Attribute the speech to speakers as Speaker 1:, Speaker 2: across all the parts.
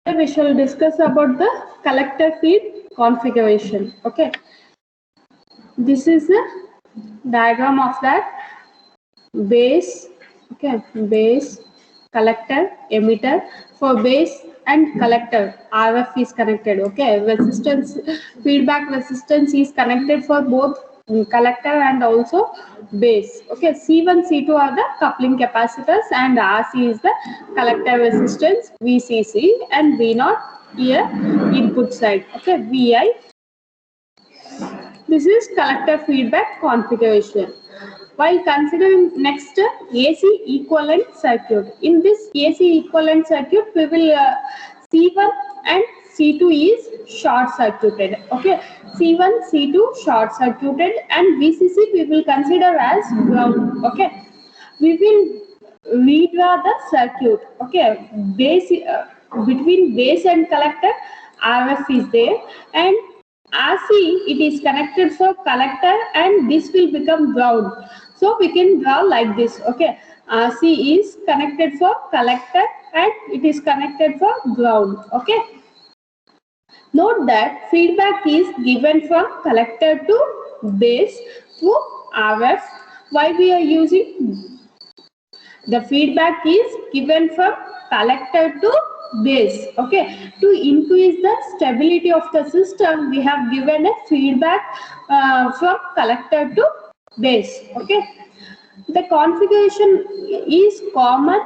Speaker 1: We shall discuss about the collector feed configuration. Okay, this is the diagram of that base. Okay, base, collector, emitter. For base and collector, RF is connected. Okay, resistance, feedback resistance is connected for both collector and also base. Okay, C1, C2 are the coupling capacitors and RC is the collector resistance, VCC and V0 here input side. Okay, VI. This is collector feedback configuration. While considering next AC equivalent circuit, in this AC equivalent circuit, we will C1 and C2 is short circuited. Okay, C1, C2 short circuited, and VCC we will consider as ground. Okay, we will redraw the circuit. Okay, base between base and collector, RF is there, and RC it is connected for collector, and this will become ground. So we can draw like this. Okay, RC is connected for collector and it is connected for ground. Okay. Note that feedback is given from collector to base through RF. Why we are using the feedback is given from collector to base. Okay, to increase the stability of the system, we have given a feedback from collector to base. Okay, the configuration is common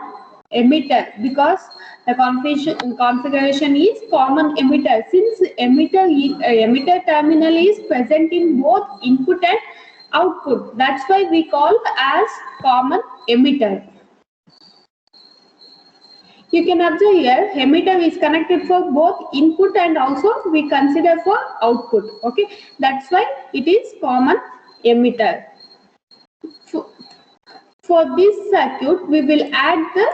Speaker 1: emitter because the configuration is common emitter, since emitter terminal is present in both input and output. That's why we call as common emitter. You can observe here, emitter is connected for both input and also we consider for output. Okay, that's why it is common emitter. For this circuit, we will add the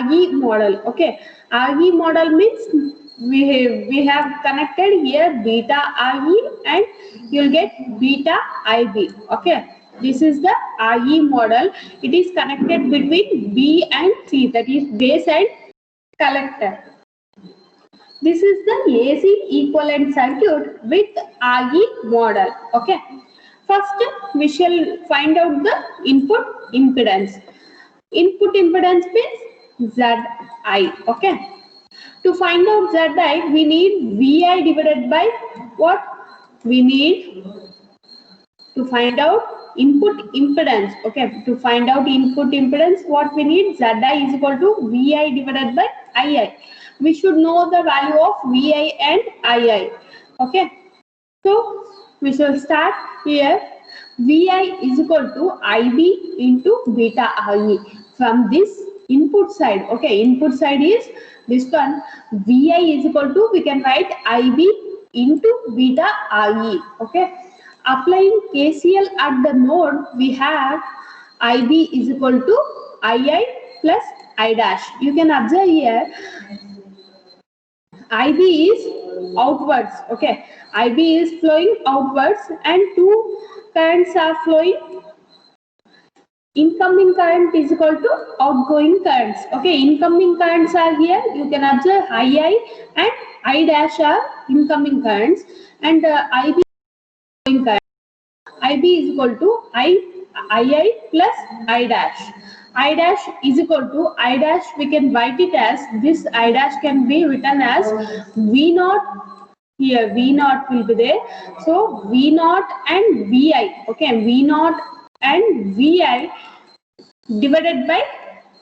Speaker 1: RE model. Okay, RE model means we have connected here beta RE and you'll get beta IB. Okay, this is the RE model. It is connected between B and C, that is base and collector. This is the AC equivalent circuit with RE model. Okay. First, we shall find out the input impedance. Input impedance means Zi. Okay. To find out Zi, we need Vi divided by what? We need to find out input impedance. Okay. To find out input impedance, what we need? Zi is equal to Vi divided by Ii. We should know the value of Vi and Ii. Okay. So we shall start here. Vi is equal to IB into beta IE. From this input side, okay, input side is this one. Vi is equal to, we can write IB into beta IE. Okay. Applying KCL at the node, we have IB is equal to II plus I dash. You can observe here, IB is outwards. Okay, IB is flowing outwards and two currents are flowing. Incoming current is equal to outgoing currents. Okay, incoming currents are here. You can observe II and I dash are incoming currents, and IB is outgoing current. IB is equal to II plus I dash. I dash is equal to I dash, we can write it as this. I dash can be written as V0. Here V0 will be there. So V0 and Vi. Okay, V0 and Vi divided by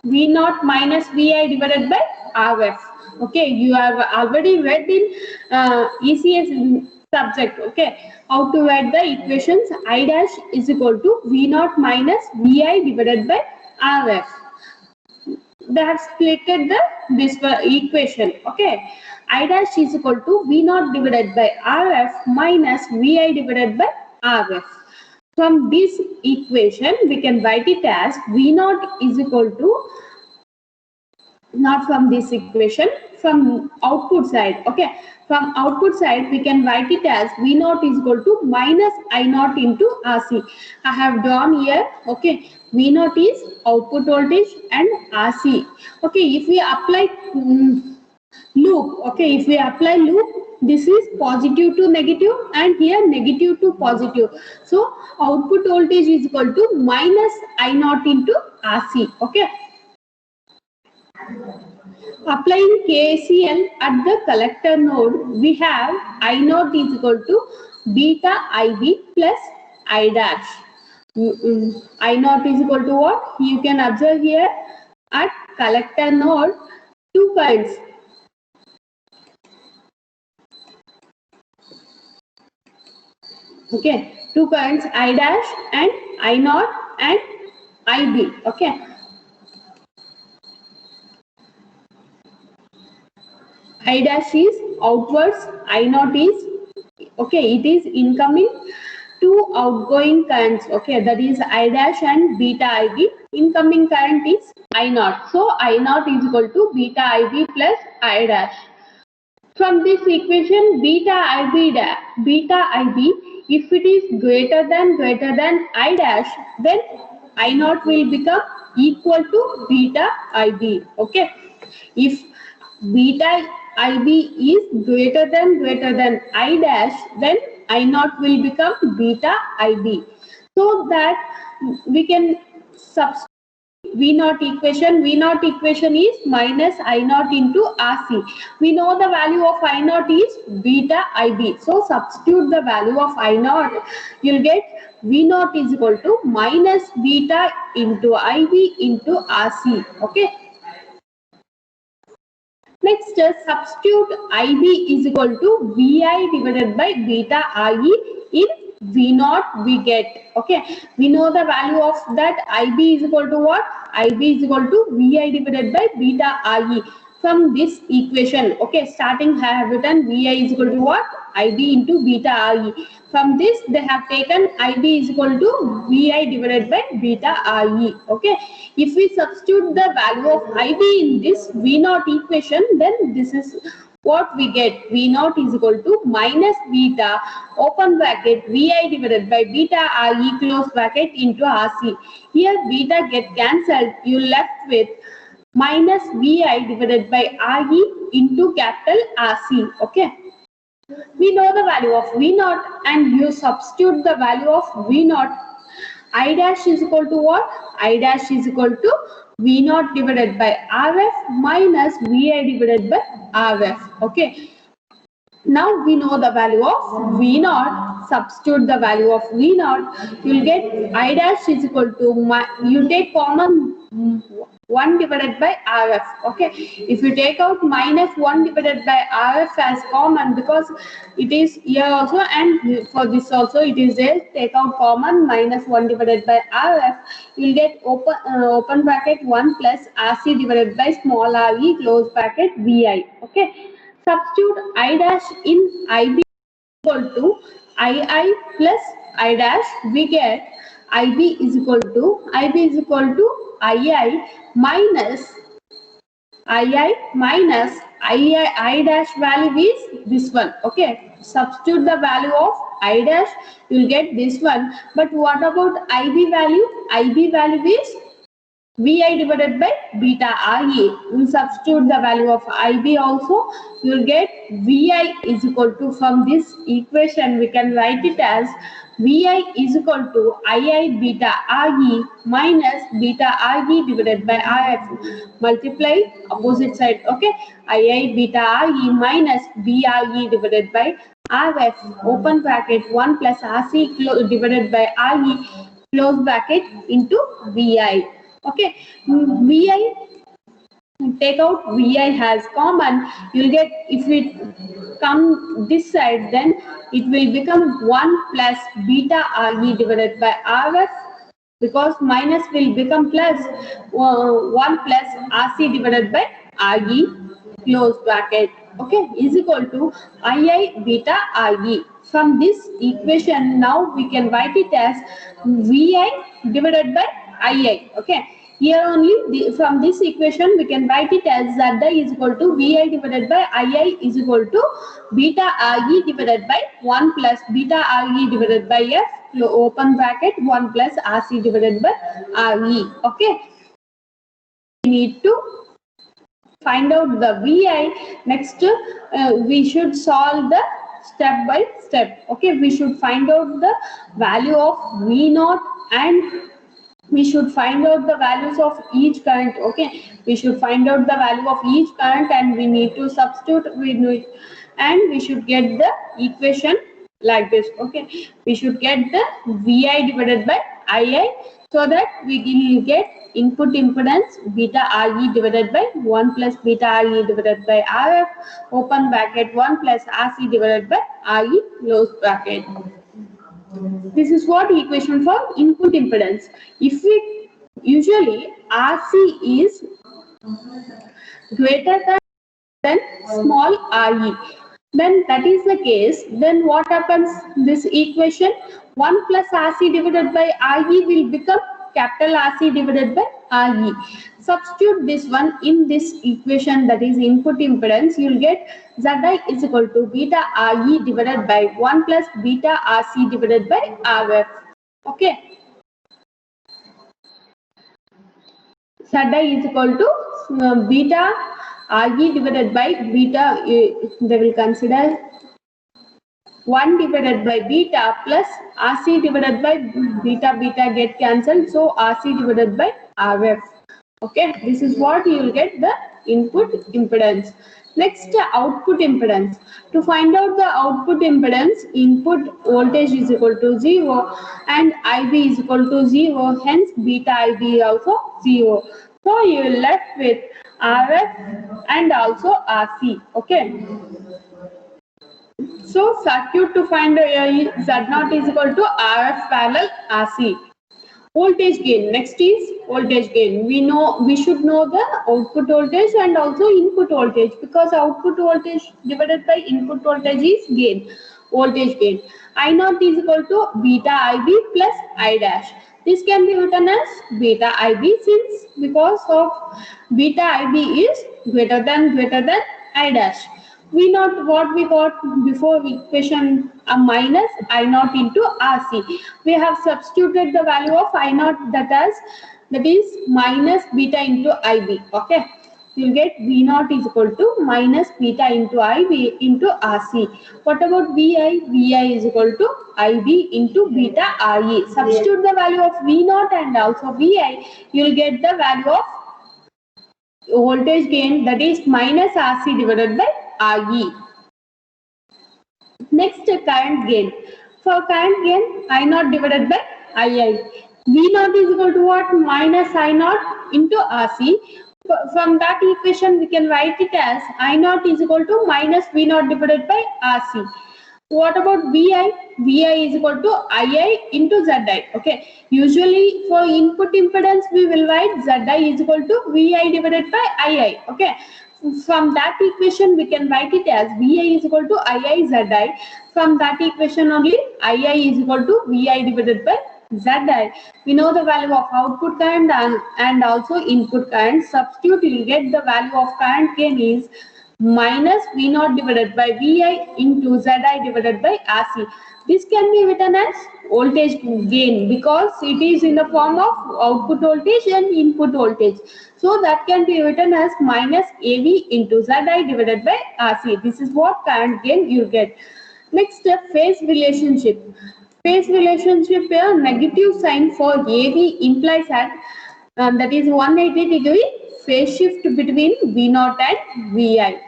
Speaker 1: V0 minus Vi divided by RF. Okay, you have already read in ECS subject. Okay, how to write the equations? I dash is equal to V0 minus Vi divided by RF. They have splitted this equation. Okay, I dash is equal to V0 divided by RF minus Vi divided by RF. From this equation, we can write it as V0 is equal to, not from this equation, from output side. Okay, from output side we can write it as V0 is equal to minus I0 into RC. I have drawn here. Okay, V0 is output voltage and RC. Okay, if we apply loop. Okay, if we apply loop, this is positive to negative and here negative to positive. So output voltage is equal to minus I naught into RC. Okay. Applying KCL at the collector node, we have I naught is equal to beta IB plus I dash. I naught is equal to what? You can observe here at collector node two kinds. Okay, two currents I dash and I naught and IB. Okay, I dash is outwards, I naught is okay, it is incoming. Two outgoing currents, okay, that is I dash and beta IB. Incoming current is I naught. So I naught is equal to beta IB plus I dash. From this equation, beta IB, if it is greater than I dash, then I naught will become equal to beta IB. Okay. If beta IB is greater than I dash, then I naught will become beta IB. So that we can substitute V naught equation is minus I naught into RC. We know the value of I naught is beta IB. So substitute the value of I naught. You'll get V naught is equal to minus beta into IB into RC. Okay. Next, substitute IB is equal to VI divided by beta IE in V naught we get. Okay, we know the value of that IB is equal to what? IB is equal to VI divided by beta IE. From this equation, okay, starting have written VI is equal to what? IB into beta IE. From this, they have taken IB is equal to VI divided by beta IE. Okay, if we substitute the value of IB in this V naught equation, then this is what we get. V naught is equal to minus beta open bracket VI divided by beta IE close bracket into RC. Here beta get cancelled. You left with minus VI divided by RE into capital RC. Okay. We know the value of V naught and you substitute the value of V naught. I dash is equal to what? I dash is equal to V naught divided by RF minus VI divided by RF. Okay. Now we know the value of V naught. Substitute the value of V naught. You will get I dash is equal to, you take common 1 divided by RF. Okay. If you take out minus 1 divided by RF as common, because it is here also and for this also it is there, take out common minus 1 divided by RF. You will get open bracket 1 plus RC divided by small re close bracket VI. Okay. Substitute I dash in IB equal to II plus I dash. We get IB is equal to II minus I dash value is this one. Okay. Substitute the value of I dash. You will get this one. But what about IB value? IB value is VI divided by beta IE. We substitute the value of IB also. You will get VI is equal to, from this equation we can write it as VI is equal to II beta IE minus beta IE divided by IF. Multiply opposite side. Okay. II beta IE minus BIE divided by RF open bracket 1 plus RC divided by IE close bracket into VI. Okay, VI, take out VI has common, you'll get, if we come this side, then it will become 1 plus beta RE divided by RF, because minus will become plus 1 plus RC divided by RE close bracket. Okay, is equal to II beta RE. From this equation, now we can write it as VI divided by II. Okay, here only from this equation we can write it as Z is equal to VI divided by II is equal to beta RE divided by 1 plus beta RE divided by F open bracket 1 plus RC divided by RE. Okay, we need to find out the Vi. Next, we should solve the step by step. Okay, we should find out the value of V0 and we should find out the values of each current. Okay, we should find out the value of each current and we need to substitute and we should get the equation like this. Okay, we should get the Vi divided by Ii, so that we will get input impedance beta Re divided by 1 plus beta Re divided by Rf open bracket 1 plus Rc divided by Re close bracket. This is what equation for input impedance. If we usually Rc is greater than small Re, then that is the case, then what happens? This equation 1 plus Rc divided by Re will become capital Rc divided by Re. Substitute this one in this equation, that is input impedance. You will get Zi is equal to beta Re divided by 1 plus beta Rc divided by Rf. Okay. Zi is equal to beta Re divided by beta, they will consider 1 divided by beta plus Rc divided by beta, beta get cancelled, so Rc divided by Rf. Okay, this is what you will get the input impedance. Next, output impedance. To find out the output impedance, input voltage is equal to 0 and Ib is equal to 0, hence beta Ib is also 0. So you will left with Rf and also Rc. Okay. So circuit to find Z0 is equal to Rf parallel Rc. Voltage gain. Next is voltage gain. We should know the output voltage and also input voltage, because output voltage divided by input voltage is gain. Voltage gain. I0 is equal to beta Ib plus I dash. This can be written as beta Ib, since because of beta Ib is greater than I dash. We know what we got before equation minus I0 into Rc. We have substituted the value of I0 that is minus beta into Ib. Okay, you will get V0 is equal to minus beta into Ib into Rc. What about Vi? Vi is equal to Ib into beta Re. Substitute the value of V0 and also Vi. You will get the value of voltage gain, that is minus Rc divided by Re. Next, current gain. For current gain, I0 divided by Ii. V0 is equal to what? Minus I0 into Rc. From that equation, we can write it as I0 is equal to minus V0 divided by Rc. What about Vi? Vi is equal to Ii into Zi. Okay. Usually for input impedance, we will write Zi is equal to Vi divided by Ii. Okay. From that equation, we can write it as Vi is equal to Ii Zi. From that equation only, Ii is equal to Vi divided by Zi. We know the value of output current and also input current. Substitute, you will get the value of current gain is minus V0 divided by Vi into Zi divided by Rc. This can be written as voltage gain, because it is in the form of output voltage and input voltage. So that can be written as minus Av into Zi divided by Rc. This is what current gain you get. Next step, phase relationship. Phase relationship here, negative sign for Av implies that is 180 degree phase shift between V0 and Vi.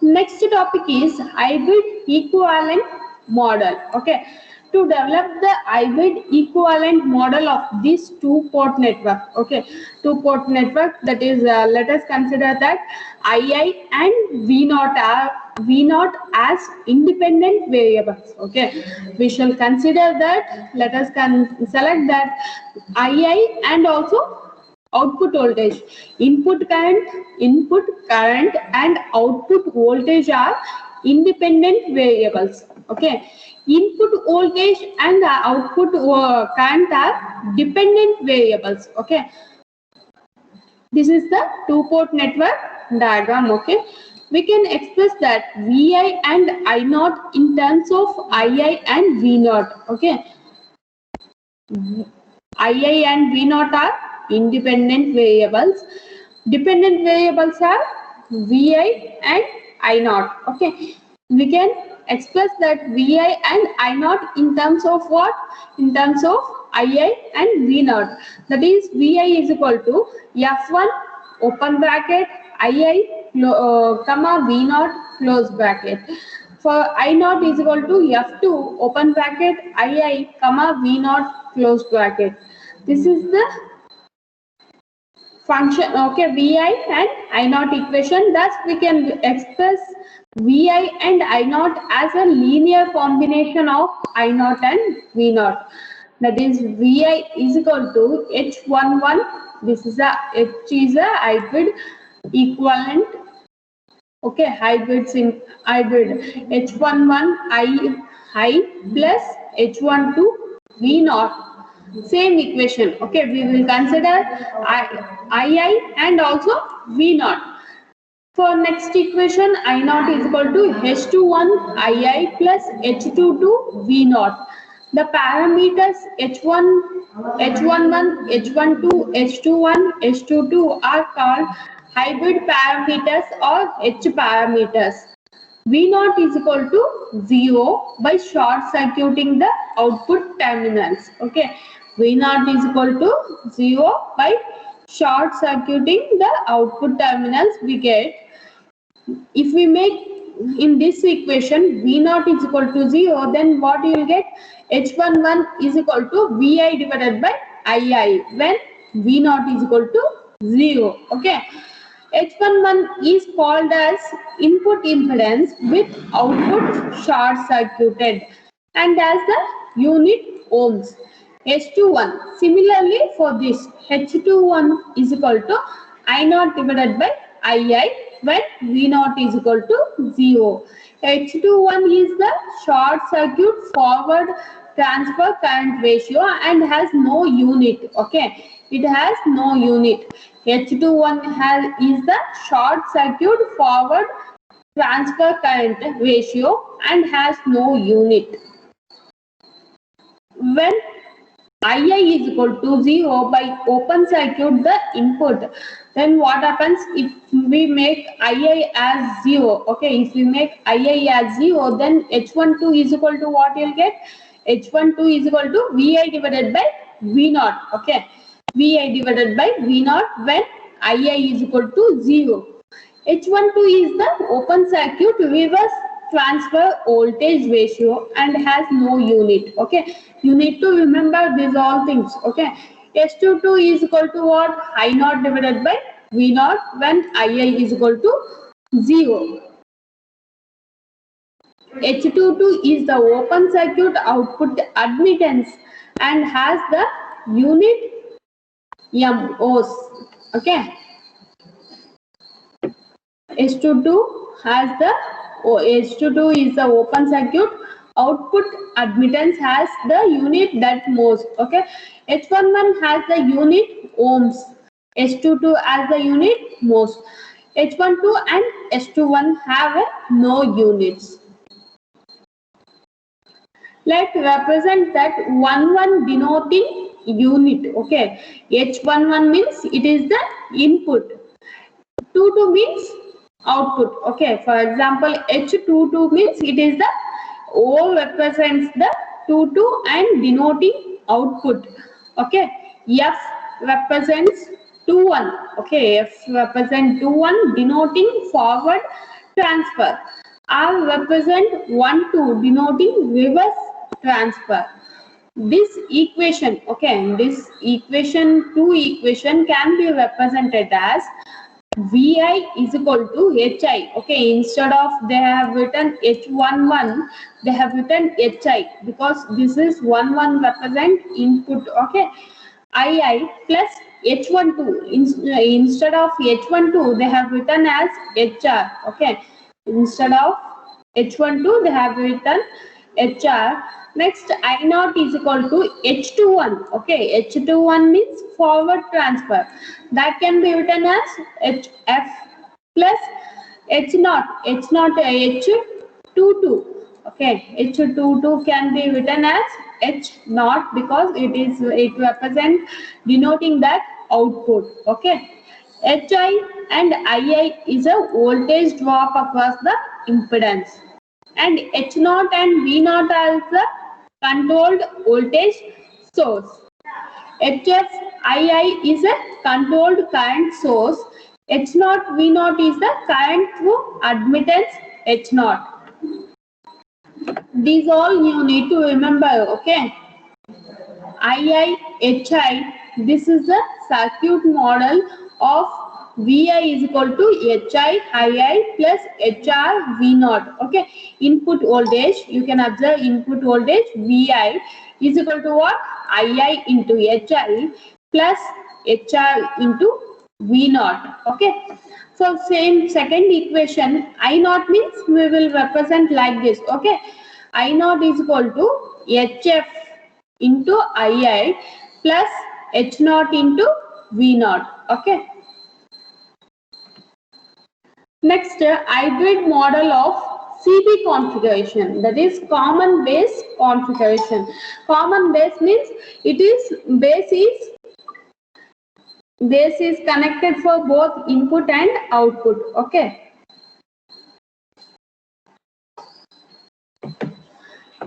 Speaker 1: Next topic is hybrid equivalent model. Okay, to develop the hybrid equivalent model of this two-port network. Okay, two-port network, that is let us consider that Ii and V0 as independent variables. Okay, we shall consider that. Let us select that Ii and also output voltage. Input current and output voltage are independent variables. Okay, input voltage and output current are dependent variables. Okay, this is the two-port network diagram. Okay, we can express that Vi and I0 in terms of Ii and V0. Okay, Ii and V0 are independent variables. Dependent variables are Vi and I naught. Okay, we can express that Vi and I naught in terms of what? In terms of Ii and V naught. That is Vi is equal to F1 open bracket Ii comma V naught close bracket. For I naught is equal to F2 open bracket Ii comma V naught close bracket. This is the function, okay, Vi and I naught equation. Thus we can express Vi and I naught as a linear combination of I naught and V naught. That is Vi is equal to H11. This is a H is a hybrid equivalent, okay, hybrid H11 I plus H12 V naught. Same equation, okay, we will consider II and also V naught. For next equation, I naught is equal to H21 II plus H22 V naught. The parameters H1, H11, H12, H21, H22 are called hybrid parameters or H parameters. V naught is equal to 0 by short circuiting the output terminals. Okay, V naught is equal to 0 by short circuiting the output terminals. We get, if we make in this equation V naught is equal to 0, then what you will get? H11 is equal to Vi divided by II when V naught is equal to 0. Okay. H11 is called as input impedance with output short circuited and as the unit ohms. H21. Similarly for this, H21 is equal to I naught divided by II when V naught is equal to 0. H21 is the short circuit forward transfer current ratio and has no unit. Okay, it has no unit. H21 is the short circuit forward transfer current ratio and has no unit. When II is equal to 0 by open circuit the input, then what happens if we make II as 0? Okay, if we make II as 0, then H12 is equal to what you'll get? H12 is equal to Vi divided by V naught. Okay, Vi divided by V naught when II is equal to 0. H12 is the open circuit reverse transfer voltage ratio and has no unit. Okay, you need to remember these all things. Okay, H22 is equal to what? I naught divided by V naught when II is equal to 0. H22 is the open circuit output admittance and has the unit MOS. Okay, H22 has the H22 is the open circuit output admittance has the unit that MOS. Okay, H11 has the unit ohms. H22 has the unit MOS. H12 and H21 have no units. Let's represent that 11 denoting unit. Okay, H11 means it is the input. 22 means output. Okay, for example, H22 means it is the O represents the 22 and denoting output. Okay, F represents 21. Okay, F represents 21 denoting forward transfer. R represent 12 denoting reverse transfer. This equation, okay, this equation, two equation can be represented as Vi is equal to Hi. Okay, instead of they have written H11, they have written Hi because this is 11 represent input. Okay, II plus H12. Instead of H12, they have written as HR. Okay, instead of H12, they have written HR. Next, I naught is equal to H21. Okay, H21 means forward transfer. That can be written as HF plus H naught. H naught H22. Okay, H22 can be written as H naught because it represents denoting that output. Okay, HI and II is a voltage drop across the impedance, and H0 and V0 are the controlled voltage source. HF II is a controlled current source. H0 V0 is the current through admittance H0. These all you need to remember, okay? II, HI, this is the circuit model of VI is equal to HI, II plus HR, V0. Okay, input voltage, you can observe input voltage VI is equal to what? II into HI plus HR into V0. Okay, so same second equation, I0 means we will represent like this. Okay, I0 is equal to HF into II plus H0 into V0. Okay. Next, hybrid model of CB configuration, that is common base configuration. Common base means it is base is connected for both input and output. Okay.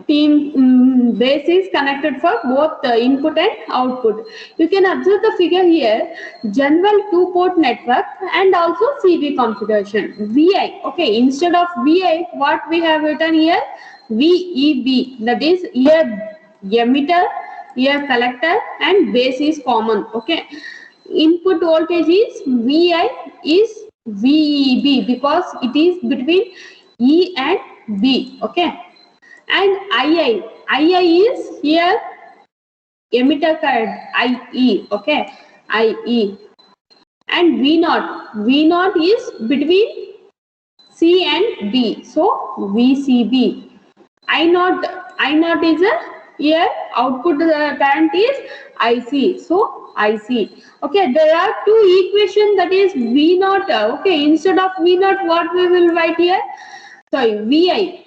Speaker 1: Base is connected for both the input and output. You can observe the figure here, general two-port network and also CB configuration. VI, okay, instead of VI, what we have written here? VEB, that is here emitter, here collector, and base is common. Okay, input voltage is VI is VEB because it is between E and B. Okay. And II is here emitter current IE, okay, IE, and V0 is between C and D, so VCB. I0 is a here output current is IC, so IC. Okay, there are two equations, that is V0. Okay, instead of V0, what we will write here? Sorry, VI.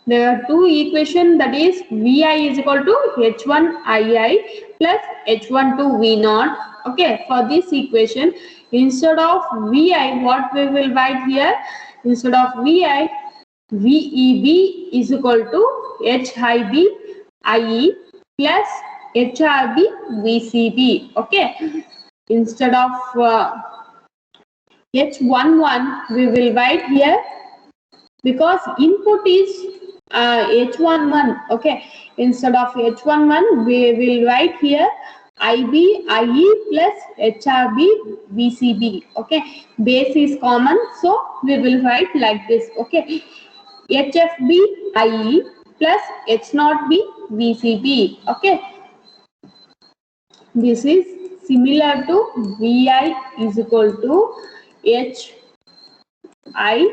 Speaker 1: There are two equations, that is VI is equal to H1II plus H12 V0. Okay, for this equation, instead of VI, what we will write here? Instead of VI, VEB is equal to HIB IE plus HRB VCB. Okay, instead of H11, we will write here, because input is H11. Okay, instead of H11 we will write here IB IE plus HRB VCB. Okay, base is common, so we will write like this. Okay, HFB IE plus H0B VCB. Okay, this is similar to VI is equal to HI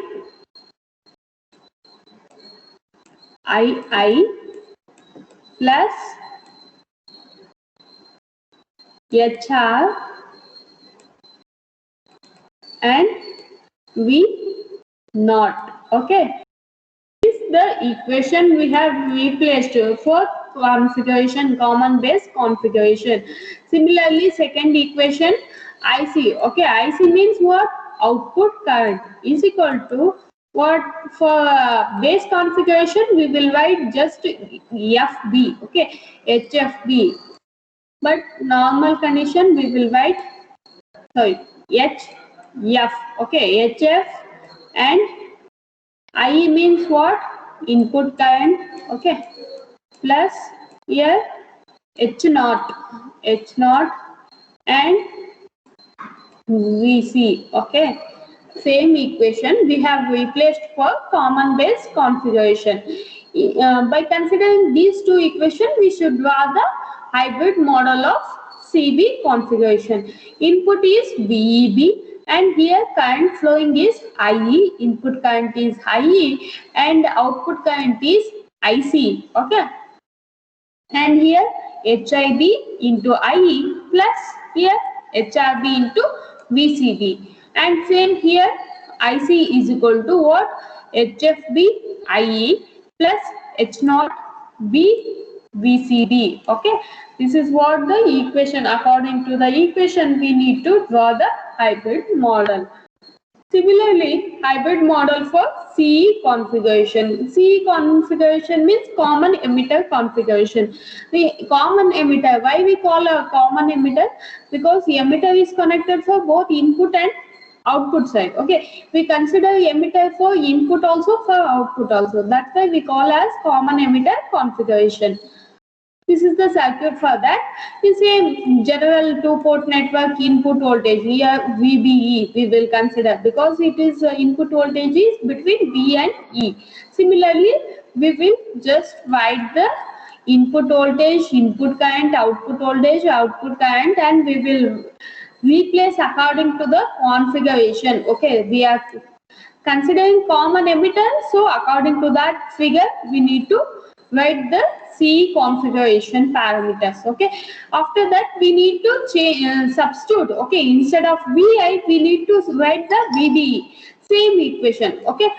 Speaker 1: II plus HR and V0. Okay, this is the equation we have replaced for configuration, common base configuration. Similarly, second equation IC. Okay, IC means what? Output current is equal to what? For base configuration we will write just FB. Okay, HFB, but normal condition we will write, sorry, HF. Okay, HF, and IE means what? Input current. Okay, plus here H0 and VC. Okay, same equation we have replaced for common base configuration. By considering these two equations, we should draw the hybrid model of CB configuration. Input is VEB, and here current flowing is IE, input current is IE, and output current is IC. Okay, and here HIB into IE plus here HRB into VCB, and same here IC is equal to what? HFB IE plus H0B VCB. Okay, this is what the equation. According to the equation, we need to draw the hybrid model. Similarly, hybrid model for CE configuration. CE configuration means common emitter configuration. The common emitter, why we call a common emitter? Because emitter is connected for both input and output side. Okay, we consider emitter for input also, for output also. That's why we call as common emitter configuration. This is the circuit for that. You say general two-port network input voltage, here VBE we will consider, because it is input voltage is between V and E. Similarly, we will just write the input voltage, input current, output voltage, output current, and we will replace according to the configuration. Okay, we are considering common emitter, so according to that figure we need to write the CE configuration parameters. Okay, after that we need to change, substitute. Okay, instead of VI we need to write the VBE, same equation. Okay,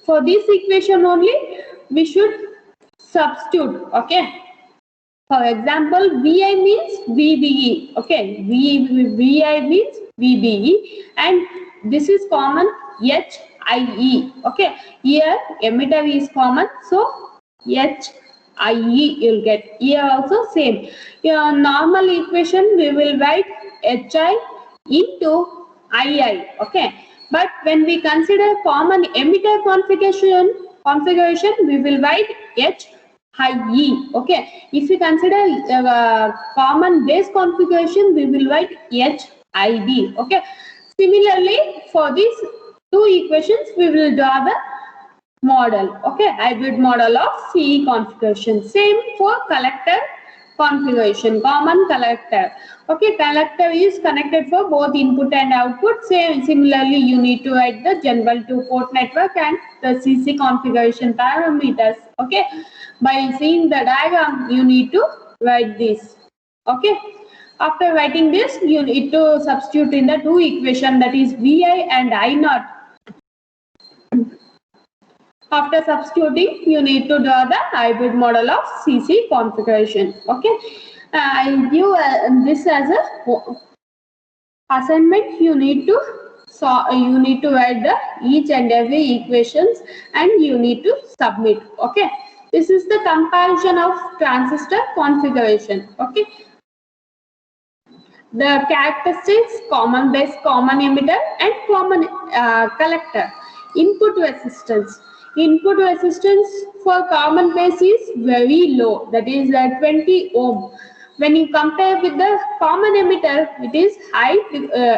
Speaker 1: for this equation only we should substitute. Okay, for example, VI means VBE. Okay, VI means VBE, and this is common HIE. Okay, here emitter is common, so HIE you'll get. Here also same. Your normal equation we will write HI into II. Okay, but when we consider common emitter configuration, we will write HIE. Okay, if we consider common base configuration, we will write HIB. Okay, similarly for these two equations we will draw the model. Okay, hybrid model of CE configuration. Same for collector configuration, common collector. Okay, collector is connected for both input and output. Similarly, you need to write the general two-port network and the CC configuration parameters. Okay, by seeing the diagram, you need to write this. Okay, after writing this, you need to substitute in the two equation, that is VI and I naught. After substituting, you need to draw the hybrid model of CC configuration. Okay, I give this as a assignment. You need to write the each and every equations and you need to submit. Okay, this is the comparison of transistor configuration. Okay, the characteristics: common base, common emitter, and common collector. Input resistance. Input resistance for common base is very low, that is 20 ohm. When you compare with the common emitter, it is high,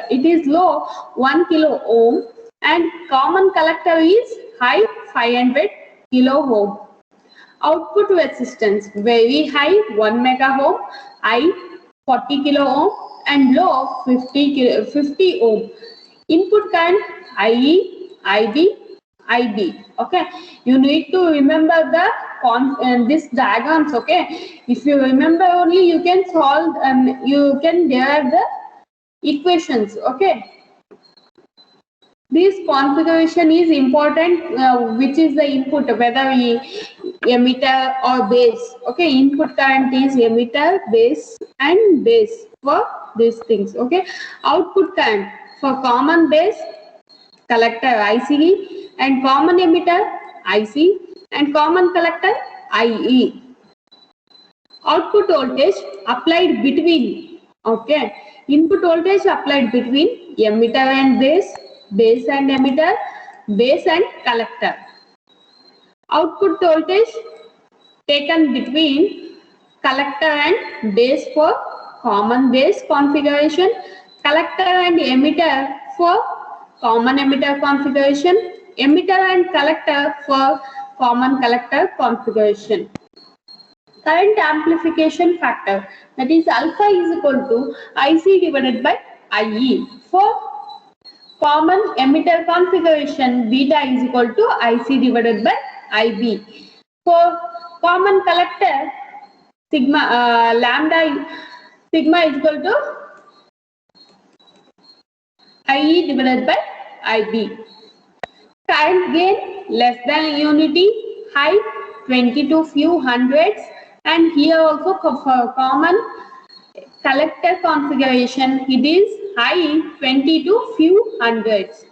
Speaker 1: it is low, 1 kilo ohm, and common collector is high, 500 kilo ohm. Output resistance very high, 1 mega ohm, high 40 kilo ohm, and low 50 ohm. Input current IE, IB, IB. Okay, you need to remember the this diagrams. Okay, if you remember only, you can solve and you can derive the equations. Okay, this configuration is important, which is the input, whether emitter or base. Okay, input current is emitter, base, and base for these things. Okay, output current for common base, collector ICE, and common emitter IC, and common collector IE. Output voltage applied between. Okay, input voltage applied between emitter and base, base and emitter, base and collector. Output voltage taken between collector and base for common base configuration, collector and emitter for common emitter configuration, emitter and collector for common collector configuration. Current amplification factor, that is alpha is equal to IC divided by IE. For common emitter configuration, beta is equal to IC divided by IB. For common collector, sigma is equal to IE divided by IB. Current gain less than unity, high, 20 to few hundreds, and here also for common collector configuration it is high 20 to few hundreds.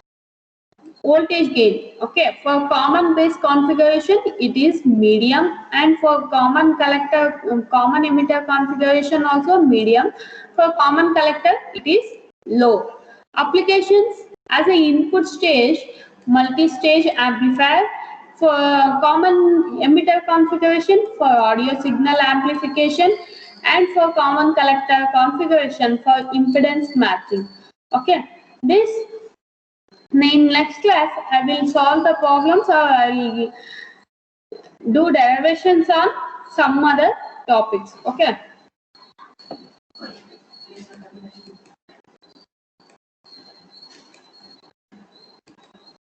Speaker 1: Voltage gain, okay, for common base configuration it is medium, and for common collector common emitter configuration also medium. For common collector it is low. Applications as a input stage multi-stage amplifier, for common emitter configuration for audio signal amplification, and for common collector configuration for impedance matching. Okay, this in next class I will solve the problems, or I will do derivations on some other topics. Okay.